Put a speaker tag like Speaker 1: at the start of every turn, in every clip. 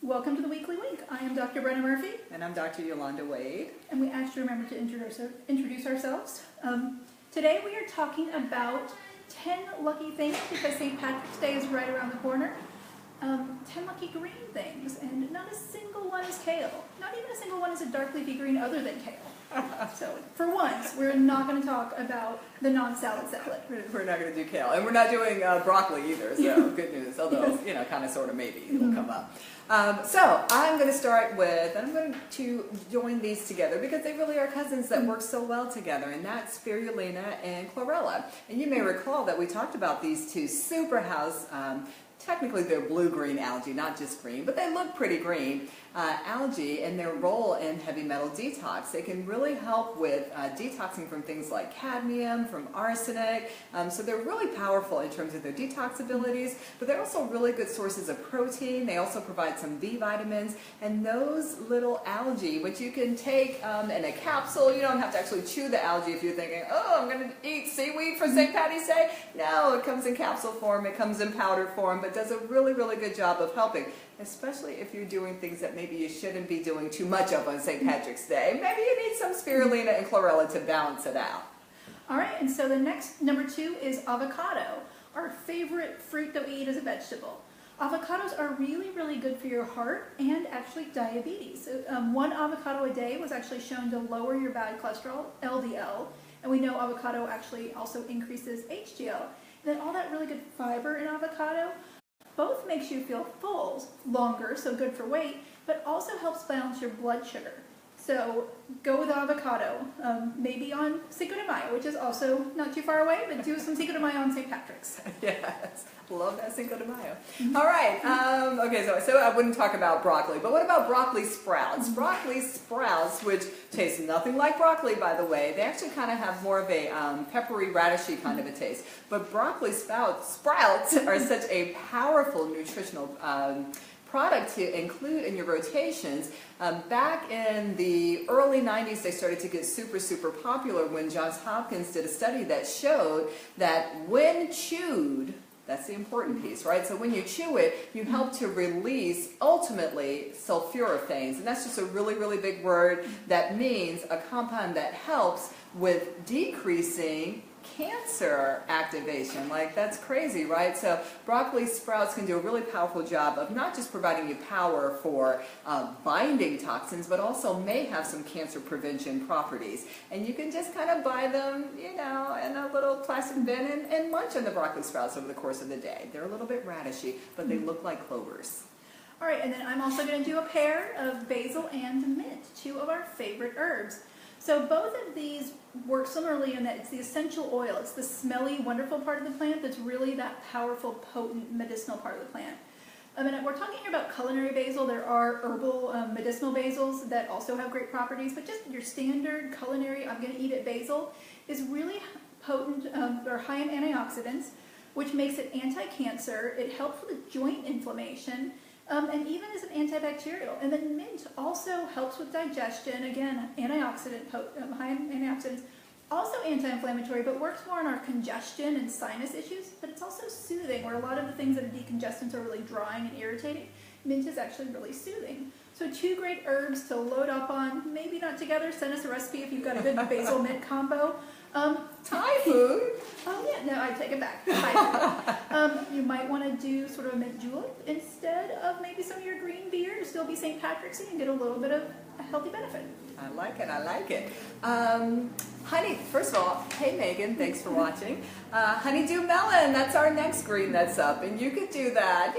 Speaker 1: Welcome to the Weekly Wink. I am Dr. Brenna Murphy.
Speaker 2: And I'm Dr. Yolanda Wade.
Speaker 1: And we actually remember to introduce ourselves. Today we are talking about 10 lucky things because St. Patrick's Day is right around the corner. 10 lucky green things, and not a single one is kale. Not even a single one is a dark leafy green other than kale. So, for once, we're not going to talk about the non-salad salad.
Speaker 2: We're not going to do kale. And we're not doing broccoli either, so good news. Although, kind of, sort of, maybe it will come up. So, I'm going to start with, and I'm going to join these together because they really are cousins that work so well together, and that's spirulina and chlorella. And you may recall that we talked about these two superhouse technically they're blue-green algae, not just green, but they look pretty green. Algae and their role in heavy metal detox. They can really help with detoxing from things like cadmium, from arsenic. So they're really powerful in terms of their detox abilities, but they're also really good sources of protein. They also provide some B vitamins, and those little algae, which you can take in a capsule. You don't have to actually chew the algae if you're thinking, oh, I'm going to eat seaweed for St. Patty's Day. No, it comes in capsule form, it comes in powder form, but does a really, really good job of helping, especially if you're doing things that maybe you shouldn't be doing too much of on St. Patrick's Day. Maybe you need some spirulina and chlorella to balance it out.
Speaker 1: All right, and so the next, number 2, is avocado, our favorite fruit that we eat as a vegetable. Avocados are really, really good for your heart and actually diabetes. So, one avocado a day was actually shown to lower your bad cholesterol, LDL, and we know avocado actually also increases HDL. And then all that really good fiber in avocado both makes you feel full longer, so good for weight, but also helps balance your blood sugar. So go with avocado, maybe on Cinco de Mayo, which is also not too far away, but do some Cinco de Mayo on St. Patrick's.
Speaker 2: Yes, love that Cinco de Mayo. All right, okay, so I wouldn't talk about broccoli, but what about broccoli sprouts? Broccoli sprouts, which taste nothing like broccoli, by the way, they actually kind of have more of a peppery, radishy kind of a taste. But broccoli sprouts are such a powerful nutritional product to include in your rotations. Back in the early 90s, they started to get super, super popular when Johns Hopkins did a study that showed that when chewed, that's the important piece, right? So when you chew it, you help to release, ultimately, sulforaphanes. And that's just a really, really big word that means a compound that helps with decreasing cancer activation. Like, that's crazy, right? So broccoli sprouts can do a really powerful job of not just providing you power for binding toxins, but also may have some cancer prevention properties. And you can just kind of buy them, in a little plastic bin and munch on the broccoli sprouts over the course of the day. They're a little bit radishy, but they look like clovers.
Speaker 1: All right, and then I'm also going to do a pair of basil and mint, 2 of our favorite herbs. So both of these work similarly in that it's the essential oil. It's the smelly, wonderful part of the plant that's really that powerful, potent, medicinal part of the plant. And we're talking here about culinary basil. There are herbal medicinal basils that also have great properties, but just your standard culinary, I'm going to eat it basil, is really potent or high in antioxidants, which makes it anti-cancer. It helps with joint inflammation. And even as an antibacterial. And then mint also helps with digestion. Again, antioxidant, high in antioxidants. Also anti-inflammatory, but works more on our congestion and sinus issues. But it's also soothing, where a lot of the things that are decongestants are really drying and irritating. Mint is actually really soothing. So 2 great herbs to load up on. Maybe not together. Send us a recipe if you've got a good basil mint combo.
Speaker 2: Thai food?
Speaker 1: Oh yeah, no, I take it back. Thai food. You might want to do sort of a mint julep instead of maybe some of your green beer to still be St. Patrick's Day and get a little bit of a healthy benefit.
Speaker 2: I like it, I like it. Honey, first of all, hey Megan, thanks for watching. Honeydew melon, that's our next green that's up. And you could do that,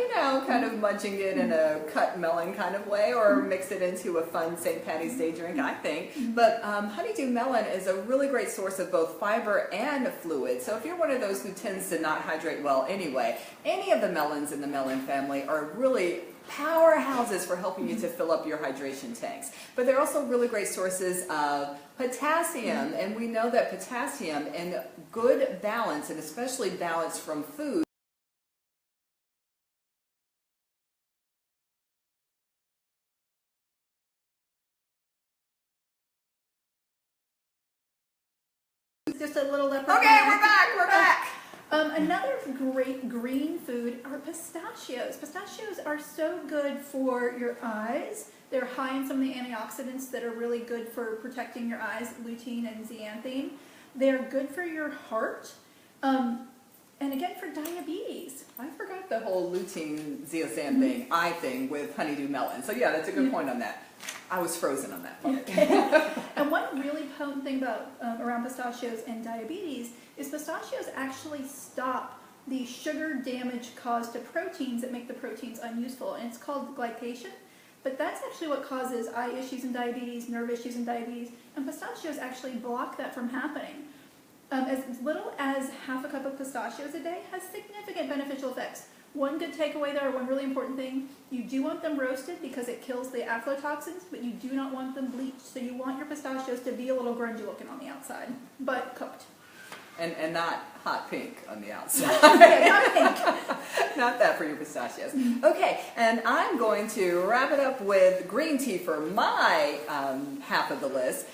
Speaker 2: kind of munching it in a cut melon kind of way, or mix it into a fun St. Patty's Day drink, I think. But honeydew melon is a really great source of both fiber and fluid. So if you're one of those who tends to not hydrate well anyway, any of the melons in the melon family are really powerhouses for helping you to fill up your hydration tanks. But they're also really great sources of potassium, and we know that potassium in good balance, and especially balance from food,
Speaker 1: Just a little leopard.
Speaker 2: Okay, we're back.
Speaker 1: Another great green food are pistachios. Pistachios are so good for your eyes. They're high in some of the antioxidants that are really good for protecting your eyes, lutein and zeaxanthin. They're good for your heart, and again for diabetes.
Speaker 2: I forgot the whole lutein zeaxanthin eye thing with honeydew melon. So yeah, that's a good point on that. I was frozen on that part.
Speaker 1: Okay. And one really potent thing about around pistachios and diabetes is pistachios actually stop the sugar damage caused to proteins that make the proteins unuseful, and it's called glycation. But that's actually what causes eye issues in diabetes, nerve issues in diabetes, and pistachios actually block that from happening. As little as half a cup of pistachios a day has significant beneficial effects. One good takeaway there, one really important thing, you do want them roasted because it kills the aflatoxins, but you do not want them bleached, so you want your pistachios to be a little grungy looking on the outside, but cooked.
Speaker 2: And not hot pink on the outside.
Speaker 1: Okay, not pink.
Speaker 2: Not that for your pistachios. Okay, and I'm going to wrap it up with green tea for my half of the list.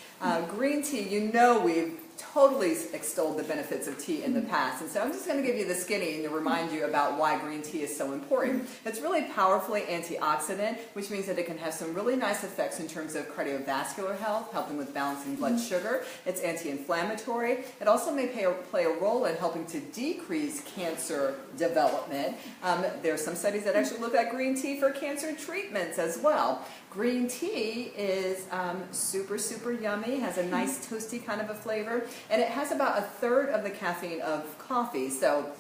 Speaker 2: Green tea, you know we've totally extolled the benefits of tea in the past, and so I'm just going to give you the skinny to remind you about why green tea is so important. It's really powerfully antioxidant, which means that it can have some really nice effects in terms of cardiovascular health, helping with balancing blood sugar. It's anti-inflammatory. It also may play a role in helping to decrease cancer development. There are some studies that actually look at green tea for cancer treatments as well. Green tea is super, super yummy, has a nice toasty kind of a flavor, and it has about 1/3 of the caffeine of coffee. So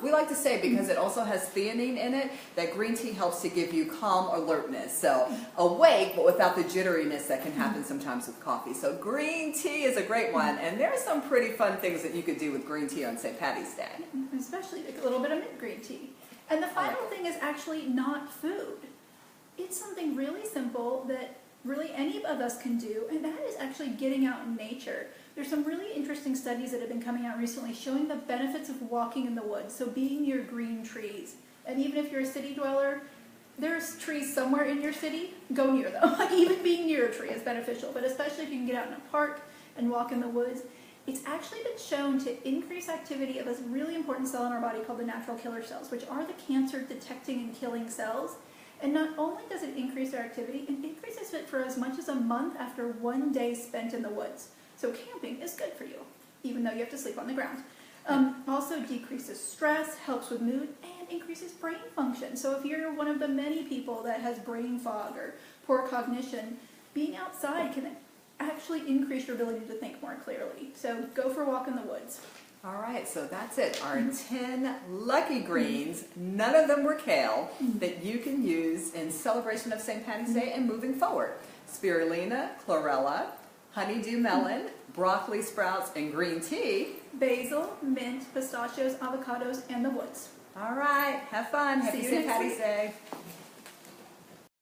Speaker 2: we like to say, because it also has theanine in it, that green tea helps to give you calm alertness. So awake, but without the jitteriness that can happen sometimes with coffee. So green tea is a great one, and there are some pretty fun things that you could do with green tea on St. Patty's Day.
Speaker 1: Especially like a little bit of mint green tea. And the final thing is actually not food. It's something really simple that really any of us can do, and that is actually getting out in nature. There's some really interesting studies that have been coming out recently showing the benefits of walking in the woods, so being near green trees. And even if you're a city dweller, there's trees somewhere in your city, go near them. Like even being near a tree is beneficial, but especially if you can get out in a park and walk in the woods. It's actually been shown to increase activity of a really important cell in our body called the natural killer cells, which are the cancer detecting and killing cells. And not only does it increase our activity, it increases it for as much as a month after 1 day spent in the woods. So camping is good for you, even though you have to sleep on the ground. Also decreases stress, helps with mood, and increases brain function. So if you're one of the many people that has brain fog or poor cognition, being outside can actually increase your ability to think more clearly. So go for a walk in the woods.
Speaker 2: All right, so that's it. Our 10 lucky greens, none of them were kale, that you can use in celebration of St. Patty's Day and moving forward. Spirulina, chlorella, honeydew melon, broccoli sprouts, and green tea.
Speaker 1: Basil, mint, pistachios, avocados, and the woods.
Speaker 2: All right, have fun. Happy
Speaker 1: See you
Speaker 2: St.
Speaker 1: next
Speaker 2: Patty's
Speaker 1: week.
Speaker 2: Day.